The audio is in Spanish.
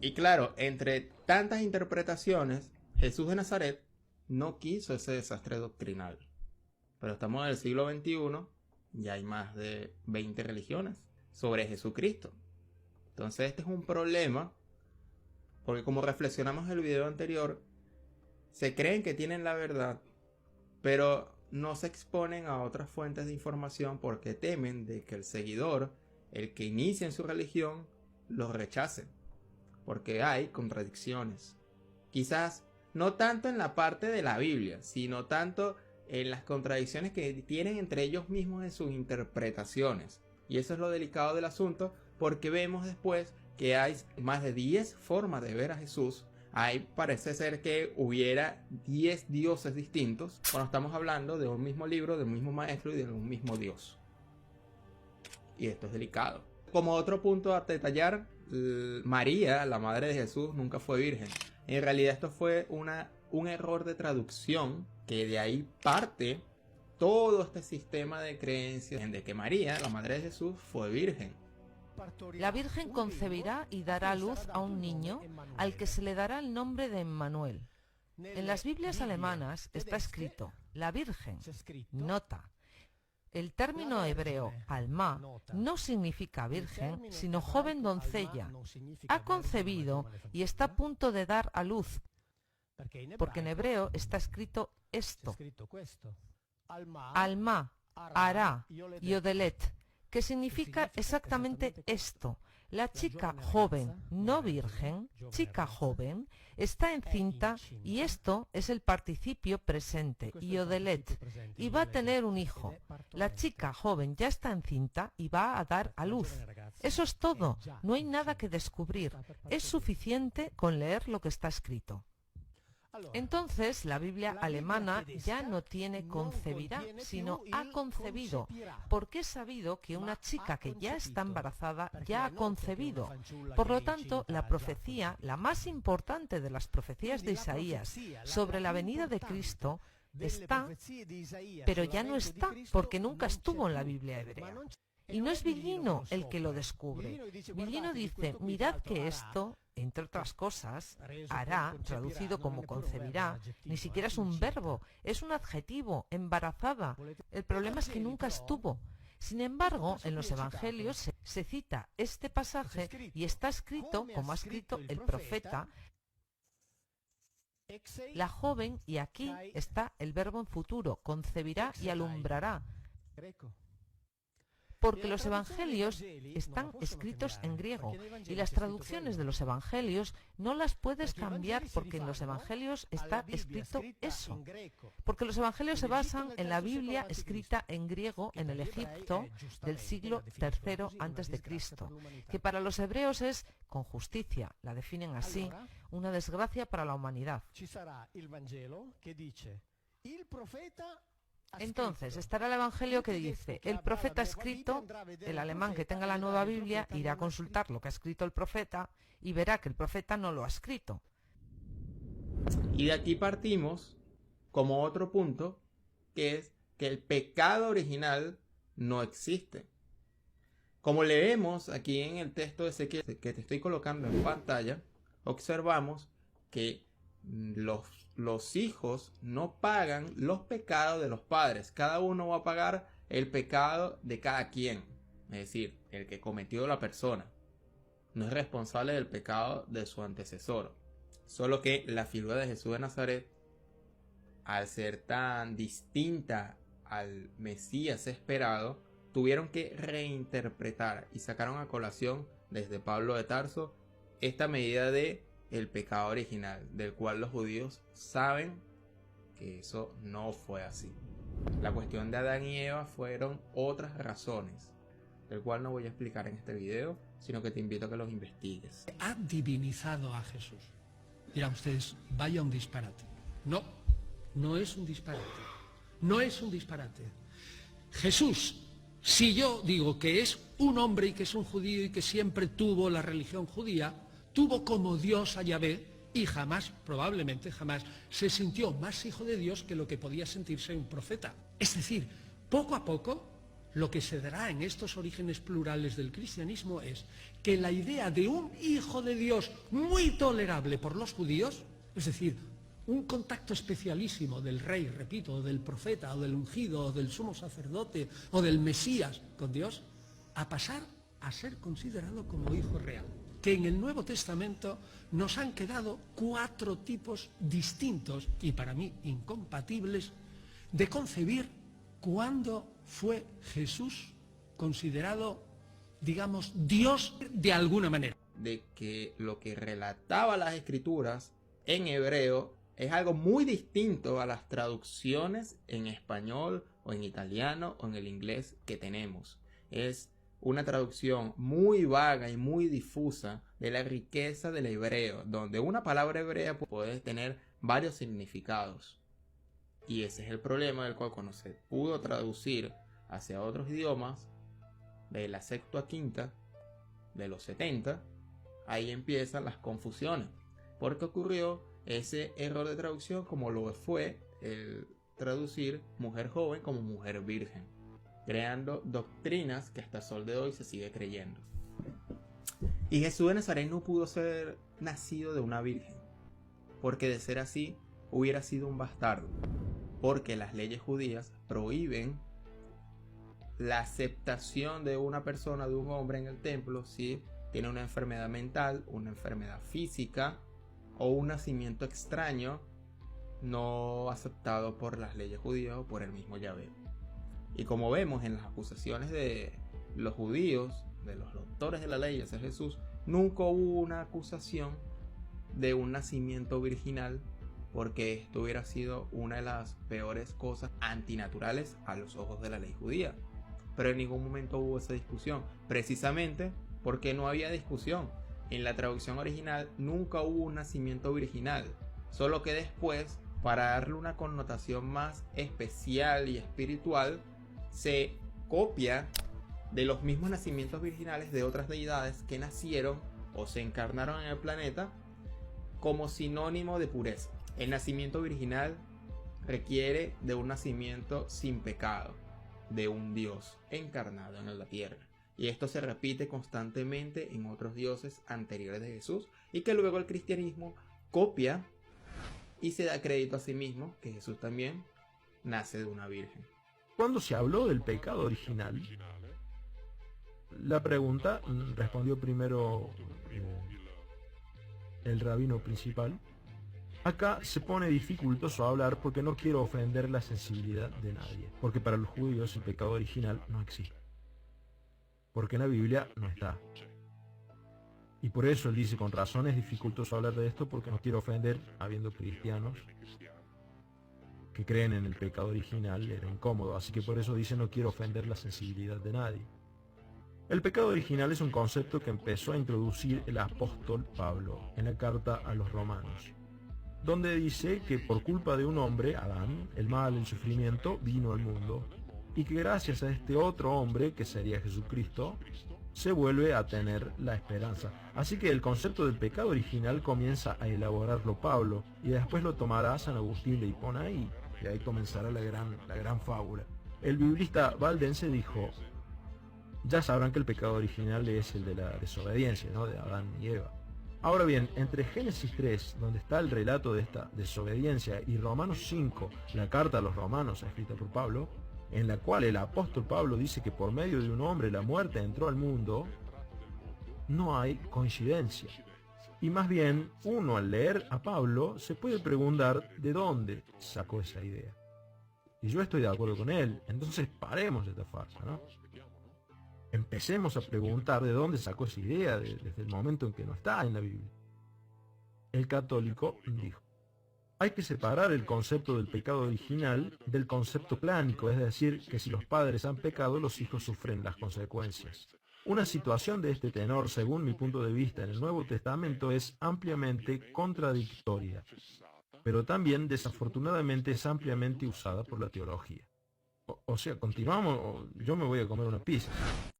Y claro, entre tantas interpretaciones, Jesús de Nazaret no quiso ese desastre doctrinal. Pero estamos en el siglo XXI, ya hay más de 20 religiones sobre Jesucristo. Entonces este es un problema, porque como reflexionamos en el video anterior, se creen que tienen la verdad, pero no se exponen a otras fuentes de información porque temen de que el seguidor, el que inicia en su religión, los rechace. Porque hay contradicciones. Quizás no tanto en la parte de la Biblia, sino tanto en las contradicciones que tienen entre ellos mismos en sus interpretaciones. Y eso es lo delicado del asunto, porque vemos después que hay más de 10 formas de ver a Jesús. Parece ser que hubiera 10 dioses distintos cuando estamos hablando de un mismo libro, de un mismo maestro y de un mismo Dios. Y esto es delicado. Como otro punto a detallar, María, la madre de Jesús, nunca fue virgen. En realidad esto fue un error de traducción, que de ahí parte todo este sistema de creencias de que María, la madre de Jesús, fue virgen. La Virgen concebirá y dará a luz a un niño al que se le dará el nombre de Emmanuel. En las Biblias alemanas está escrito la Virgen, nota. El término hebreo alma no significa virgen, sino joven doncella. Ha concebido y está a punto de dar a luz, porque en hebreo está escrito esto: alma, ara, yodelet, que significa exactamente esto. La chica joven, no virgen, chica joven, está encinta y esto es el participio presente, yodelet, y va a tener un hijo. La chica joven ya está encinta y va a dar a luz. Eso es todo, no hay nada que descubrir, es suficiente con leer lo que está escrito. Entonces la Biblia alemana ya no tiene concebirá, sino ha concebido, porque es sabido que una chica que ya está embarazada ya ha concebido. Por lo tanto, la profecía, la más importante de las profecías de Isaías sobre la venida de Cristo, está, pero ya no está, porque nunca estuvo en la Biblia hebrea. Y no es Villino el que lo descubre. Villino dice, mirad que esto, entre otras cosas, hará, traducido como concebirá, ni siquiera es un verbo, es un adjetivo, embarazada. El problema es que nunca estuvo. Sin embargo, en los evangelios se cita este pasaje y está escrito, como ha escrito el profeta, la joven, y aquí está el verbo en futuro, concebirá y alumbrará. Porque los evangelios están escritos en griego y las traducciones de los evangelios no las puedes cambiar porque en los evangelios está escrito eso. Porque los evangelios se basan en la Biblia escrita en griego en el Egipto del siglo III a.C., que para los hebreos es, con justicia, la definen así, una desgracia para la humanidad. Entonces estará el evangelio que dice, el profeta ha escrito, el alemán que tenga la nueva Biblia irá a consultar lo que ha escrito el profeta y verá que el profeta no lo ha escrito. Y de aquí partimos como otro punto, que es que el pecado original no existe. Como leemos aquí en el texto de Ezequiel que te estoy colocando en pantalla, observamos que los hijos no pagan los pecados de los padres. Cada uno va a pagar el pecado de cada quien. Es decir, el que cometió la persona no es responsable del pecado de su antecesor. Solo que la figura de Jesús de Nazaret, al ser tan distinta al Mesías esperado, tuvieron que reinterpretar y sacaron a colación desde Pablo de Tarso esta medida de el pecado original, del cual los judíos saben que eso no fue así. La cuestión de Adán y Eva fueron otras razones, del cual no voy a explicar en este video, sino que te invito a que los investigues. Ha divinizado a Jesús. Dirán ustedes, vaya un disparate. No, no es un disparate. No es un disparate. Jesús, si yo digo que es un hombre y que es un judío y que siempre tuvo la religión judía, tuvo como Dios a Yahvé y jamás, probablemente jamás, se sintió más hijo de Dios que lo que podía sentirse un profeta. Es decir, poco a poco, lo que se dará en estos orígenes plurales del cristianismo es que la idea de un hijo de Dios muy tolerable por los judíos, es decir, un contacto especialísimo del rey, repito, o del profeta, o del ungido, o del sumo sacerdote, o del Mesías con Dios, a pasar a ser considerado como hijo real. Que en el Nuevo Testamento nos han quedado 4 tipos distintos, y para mí incompatibles, de concebir cuándo fue Jesús considerado, digamos, Dios de alguna manera. De que lo que relataba las escrituras en hebreo es algo muy distinto a las traducciones en español o en italiano o en el inglés que tenemos. Es una traducción muy vaga y muy difusa de la riqueza del hebreo, donde una palabra hebrea puede tener varios significados. Y ese es el problema del cual, cuando se pudo traducir hacia otros idiomas, de la Septuaginta, de los 70, ahí empiezan las confusiones. Porque ocurrió ese error de traducción, como lo fue el traducir mujer joven como mujer virgen, creando doctrinas que hasta el sol de hoy se sigue creyendo. Y Jesús de Nazaret no pudo ser nacido de una virgen, porque de ser así hubiera sido un bastardo, porque las leyes judías prohíben la aceptación de una persona, de un hombre en el templo, si tiene una enfermedad mental, una enfermedad física o un nacimiento extraño no aceptado por las leyes judías o por el mismo Yahvé. Y como vemos en las acusaciones de los judíos, de los doctores de la ley hacia Jesús, nunca hubo una acusación de un nacimiento virginal, porque esto hubiera sido una de las peores cosas antinaturales a los ojos de la ley judía. Pero en ningún momento hubo esa discusión, precisamente porque no había discusión. En la traducción original nunca hubo un nacimiento virginal, solo que después, para darle una connotación más especial y espiritual, se copia de los mismos nacimientos virginales de otras deidades que nacieron o se encarnaron en el planeta como sinónimo de pureza. El nacimiento virginal requiere de un nacimiento sin pecado, de un Dios encarnado en la tierra. Y esto se repite constantemente en otros dioses anteriores de Jesús, y que luego el cristianismo copia y se da crédito a sí mismo que Jesús también nace de una virgen. Cuando se habló del pecado original, la pregunta respondió primero el rabino principal. Acá se pone dificultoso hablar porque no quiero ofender la sensibilidad de nadie, porque para los judíos el pecado original no existe, porque en la Biblia no está. Y por eso él dice, con razón es dificultoso hablar de esto, porque no quiero ofender, habiendo cristianos que creen en el pecado original, era incómodo, así que por eso dice, no quiero ofender la sensibilidad de nadie. El pecado original es un concepto que empezó a introducir el apóstol Pablo en la carta a los romanos, donde dice que por culpa de un hombre, Adán, el mal, el sufrimiento, vino al mundo, y que gracias a este otro hombre, que sería Jesucristo, se vuelve a tener la esperanza. Así que el concepto del pecado original comienza a elaborarlo Pablo, y después lo tomará San Agustín de Hipona, y ahí comenzará la gran fábula. El biblista valdense dijo, ya sabrán que el pecado original es el de la desobediencia, ¿no?, de Adán y Eva. Ahora bien, entre Génesis 3, donde está el relato de esta desobediencia, y Romanos 5, la carta a los romanos escrita por Pablo, en la cual el apóstol Pablo dice que por medio de un hombre la muerte entró al mundo, no hay coincidencia. Y más bien, uno al leer a Pablo se puede preguntar de dónde sacó esa idea. Y yo estoy de acuerdo con él, entonces paremos esta farsa, ¿no? Empecemos a preguntar de dónde sacó esa idea desde el momento en que no está en la Biblia. El católico dijo, hay que separar el concepto del pecado original del concepto plánico, es decir, que si los padres han pecado, los hijos sufren las consecuencias. Una situación de este tenor, según mi punto de vista en el Nuevo Testamento, es ampliamente contradictoria, pero también desafortunadamente es ampliamente usada por la teología. O sea, continuamos o yo me voy a comer una pizza.